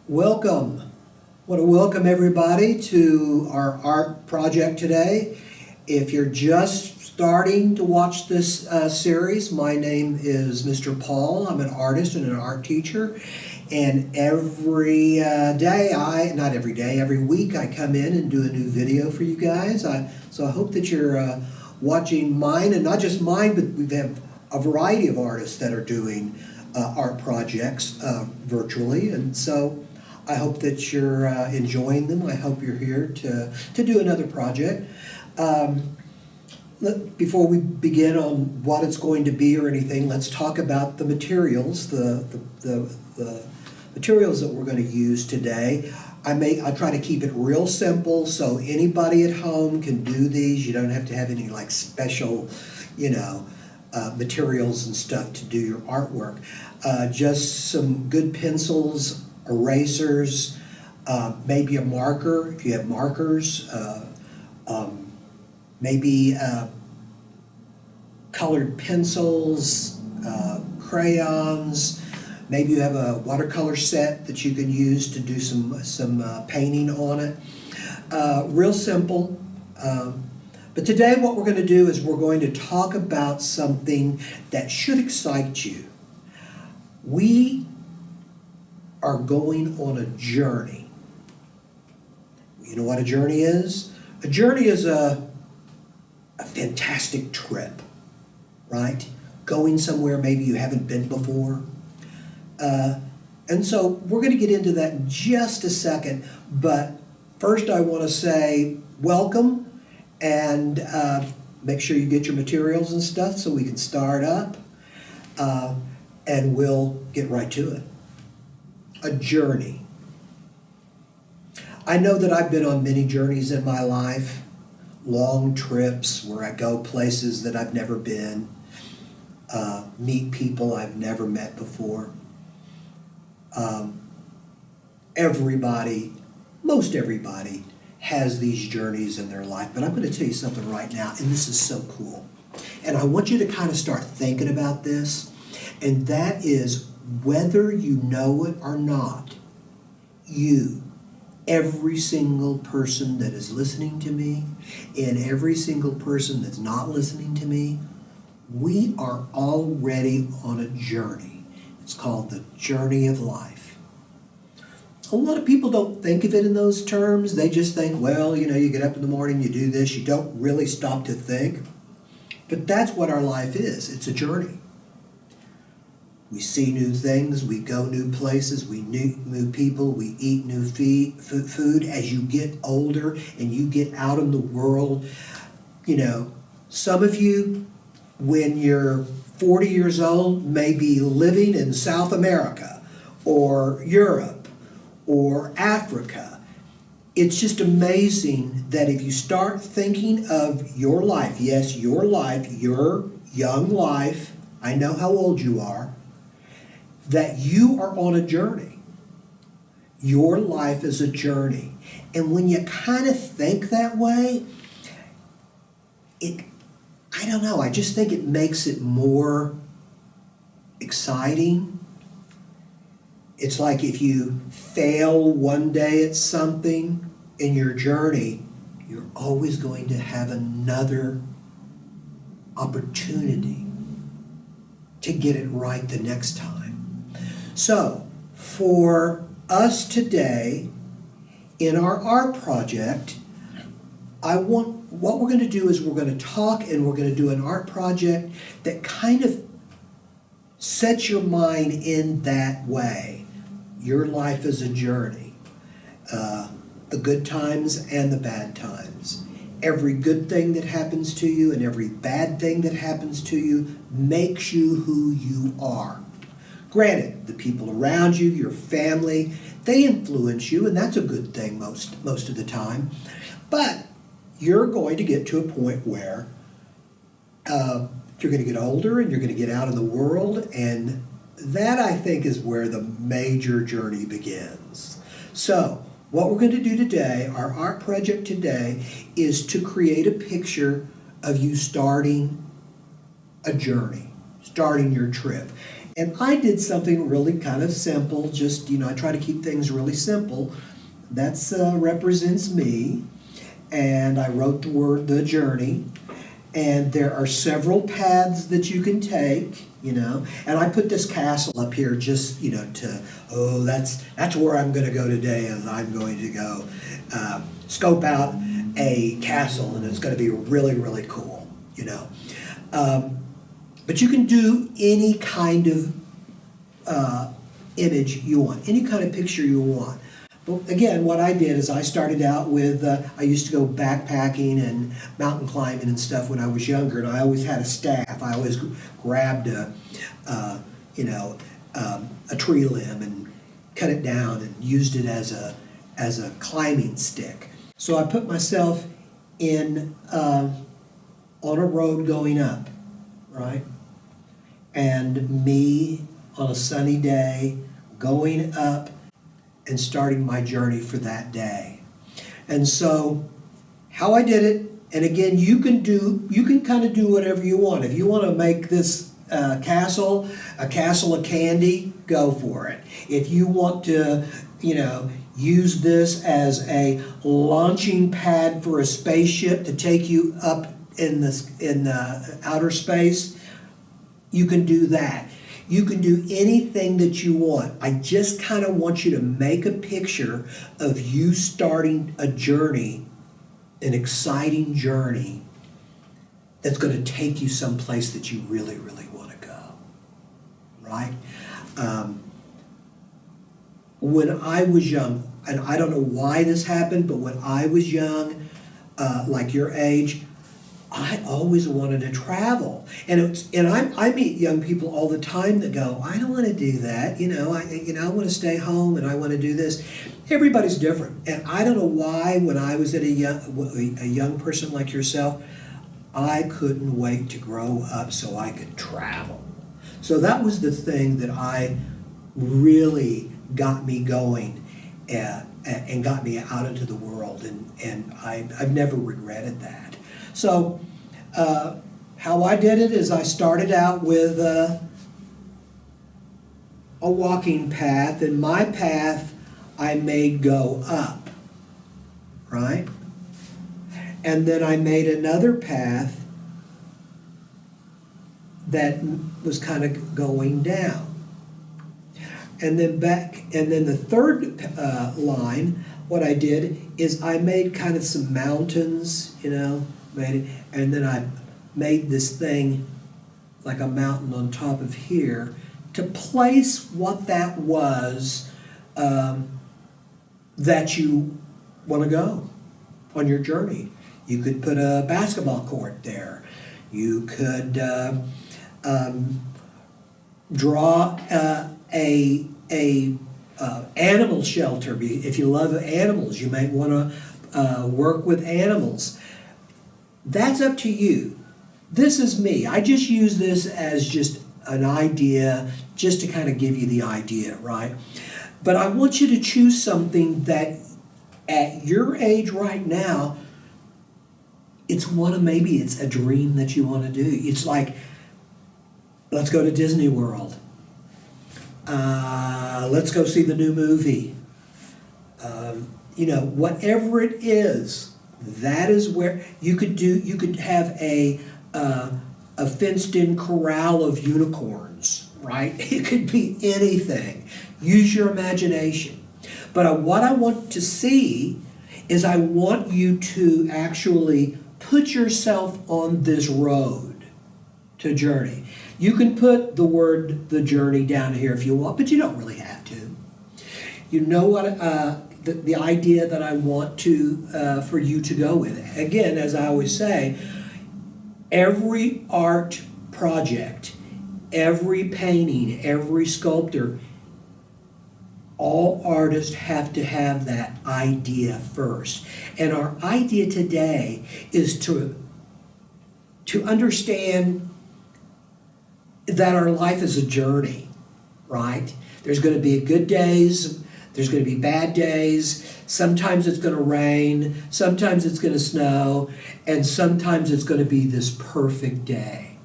Welcome. I want to welcome everybody to our art project today. If you're just starting to watch this series, my name is Mr. Paul. I'm an artist and an art teacher. And every week I come in and do a new video for you guys. So I hope that you're watching mine, and not just mine, but we have a variety of artists that are doing art projects virtually. And so I hope that you're enjoying them. I hope you're here to do another project. Before we begin on what it's going to be or anything, let's talk about the materials, the materials that we're going to use today. I try to keep it real simple so anybody at home can do these. You don't have to have any like special, materials and stuff to do your artwork. Just some good pencils, erasers, maybe a marker if you have markers, maybe colored pencils, crayons. Maybe you have a watercolor set that you can use to do some painting on it. Real simple. But today what we're going to do is we're going to talk about something that should excite you. We are going on a journey. You know what a journey is? A journey is a fantastic trip, right? Going somewhere maybe you haven't been before. And so we're going to get into that in just a second, but first I want to say welcome and make sure you get your materials and stuff so we can start up, and we'll get right to it. A journey. I know that I've been on many journeys in my life, long trips where I go places that I've never been, meet people I've never met before. Most everybody has these journeys in their life, but I'm going to tell you something right now, and this is so cool. And I want you to kind of start thinking about this, and that is whether you know it or not, every single person that is listening to me, and every single person that's not listening to me, we are already on a journey. It's called the journey of life. A lot of people don't think of it in those terms. They just think, well, you get up in the morning, you do this, you don't really stop to think. But that's what our life is. It's a journey. We see new things, we go new places, we meet new people, we eat new food. As you get older and you get out in the world, some of you, when you're 40 years old, may be living in South America or Europe or Africa. It's just amazing that if you start thinking of your life, yes, your life, your young life, I know how old you are, that you are on a journey. Your life is a journey. And when you kind of think that way, I just think it makes it more exciting. It's like if you fail one day at something in your journey, you're always going to have another opportunity to get it right the next time. So, for us today, in our art project, what we're going to do is we're going to talk and we're going to do an art project that kind of sets your mind in that way. Your life is a journey. The good times and the bad times. Every good thing that happens to you and every bad thing that happens to you makes you who you are. Granted, the people around you, your family, they influence you, and that's a good thing most of the time. But you're going to get to a point where you're going to get older and you're going to get out in the world, and that, I think, is where the major journey begins. So, what we're going to do today, our art project today, is to create a picture of you starting a journey, starting your trip. And I did something really kind of simple, just, I try to keep things really simple. That's represents me. And I wrote the word, the journey. And there are several paths that you can take, and I put this castle up here just, that's where I'm going to go today, and I'm going to go scope out a castle, and it's going to be really, really cool, But you can do any kind of image you want, any kind of picture you want. But again, what I did is I started out with, I used to go backpacking and mountain climbing and stuff when I was younger, and I always had a staff. I always grabbed a tree limb and cut it down and used it as a climbing stick. So I put myself in on a road going up, right? And me on a sunny day going up and starting my journey for that day. And so how I did it, and again, you can kind of do whatever you want. If you want to make this castle of candy, go for it. If you want to, use this as a launching pad for a spaceship to take you up in the outer space, you can do that. You can do anything that you want. I just kind of want you to make a picture of you starting a journey, an exciting journey that's going to take you someplace that you really, really want to go, right? When I was young, and I don't know why this happened, but when I was young, like your age, I always wanted to travel, and I meet young people all the time that go, I don't want to do that, I want to stay home and I want to do this. Everybody's different, and I don't know why when I was a young person like yourself, I couldn't wait to grow up so I could travel. So that was the thing that I really got me going and got me out into the world, and I've never regretted that. So how I did it is I started out with a walking path, and my path I made go up, right? And then I made another path that was kind of going down. And then the third line, what I did is I made kind of some mountains, and then I made this thing like a mountain on top of here to place what that was that you want to go on your journey. You could put a basketball court there. You could draw a animal shelter. If you love animals, you might want to work with animals. That's up to you. This is me. I just use this as just an idea, just to kind of give you the idea, right? But I want you to choose something that at your age right now, maybe it's a dream that you want to do. It's like, let's go to Disney World. Let's go see the new movie. Whatever it is, that is where you could have a fenced-in corral of unicorns, right? It could be anything. Use your imagination. But what I want to see is I want you to actually put yourself on this road to journey. You can put the word "the journey" down here if you want, but you don't really have to. You know what the idea that I want to for you to go with. Again, as I always say, every art project, every painting, every sculptor, all artists have to have that idea first. And our idea today is to understand that our life is a journey, right? There's going to be good days, there's going to be bad days, sometimes it's going to rain, sometimes it's going to snow, and sometimes it's going to be this perfect day.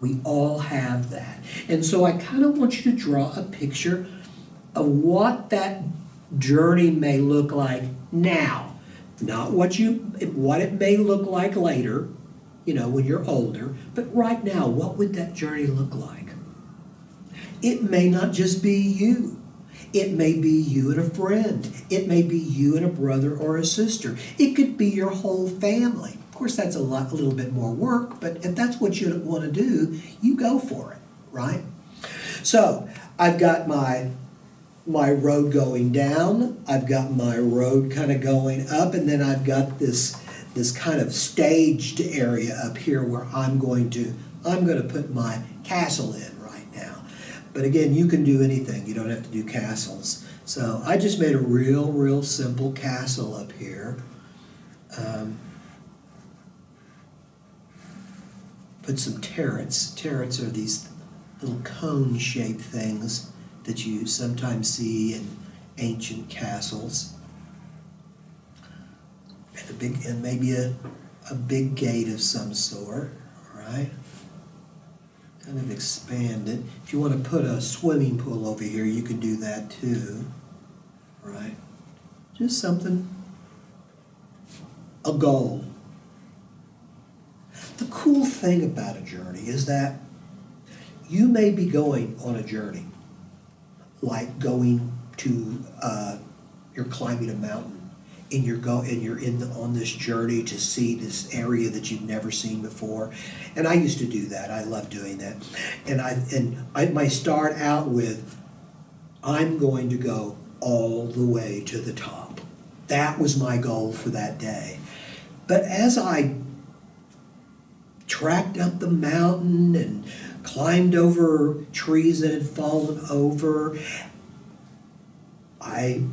We all have that. And so I kind of want you to draw a picture of what that journey may look like now. Not what it may look like later, when you're older, but right now, what would that journey look like? It may not just be you. It may be you and a friend. It may be you and a brother or a sister. It could be your whole family. Of course, that's a little bit more work, but if that's what you want to do, you go for it, right? So I've got my road going down, I've got my road kind of going up, and then I've got this kind of staged area up here where I'm going to put my castle in right now. But again, you can do anything. You don't have to do castles. So I just made a real simple castle up here. Put some turrets. Turrets are these little cone-shaped things that you sometimes see in ancient castles. And maybe a big gate of some sort, right? Kind of expand it. If you want to put a swimming pool over here, you can do that too, right? Just something, a goal. The cool thing about a journey is that you may be going on a journey, like you're climbing a mountain, and you're on this journey to see this area that you've never seen before. And I used to do that. I love doing that. And I might start out with, I'm going to go all the way to the top. That was my goal for that day. But as I tracked up the mountain and climbed over trees that had fallen over, I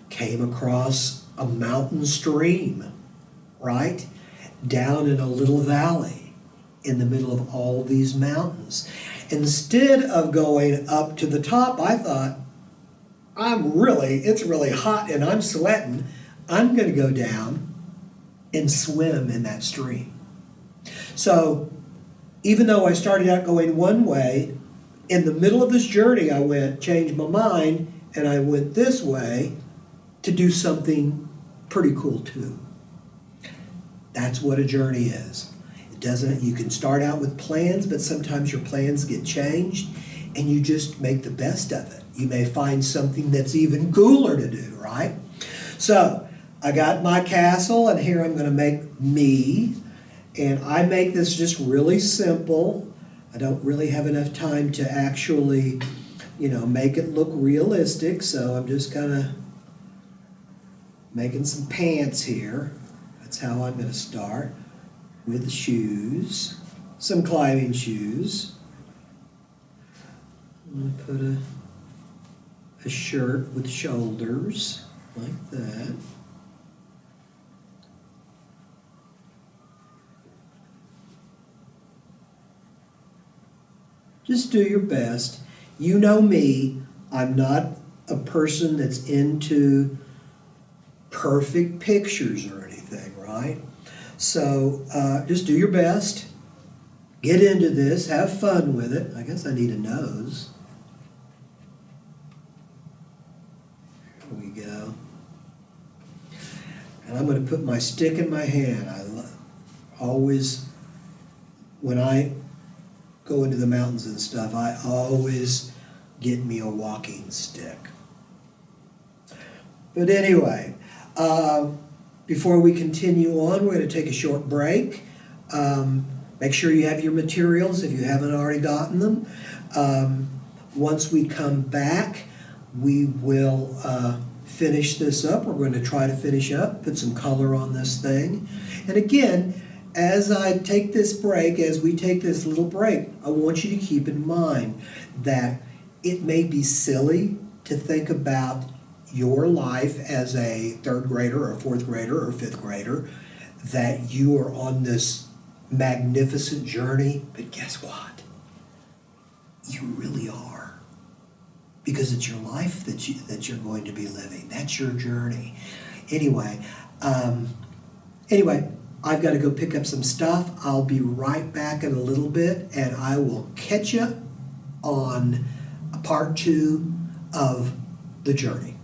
came across a mountain stream, right? Down in a little valley in the middle of all these mountains. Instead of going up to the top, I thought, it's really hot and I'm sweating. I'm going to go down and swim in that stream. So even though I started out going one way, in the middle of this journey changed my mind, and I went this way to do something pretty cool too. That's what a journey is. You can start out with plans, but sometimes your plans get changed and you just make the best of it. You may find something that's even cooler to do, right? So I got my castle, and here I'm going to make me. And I make this just really simple. I don't really have enough time to actually, make it look realistic. So I'm just kind of making some pants here. That's how I'm going to start, with the shoes, some climbing shoes. I'm going to put a shirt with shoulders like that. Just do your best. You know me, I'm not a person that's into perfect pictures or anything, right? So just do your best. Get into this. Have fun with it. I guess I need a nose. Here we go. And I'm going to put my stick in my hand. When I go into the mountains and stuff, I always get me a walking stick. But anyway, before we continue on, we're going to take a short break. Make sure you have your materials if you haven't already gotten them. Once we come back, we will finish this up. We're going to try to finish up, put some color on this thing. And again, as we take this little break, I want you to keep in mind that it may be silly to think about your life as a third grader or fourth grader or fifth grader, that you are on this magnificent journey, but guess what? You really are. Because it's your life that you're going to be living. That's your journey. Anyway, I've got to go pick up some stuff. I'll be right back in a little bit, and I will catch you on part 2 of the journey.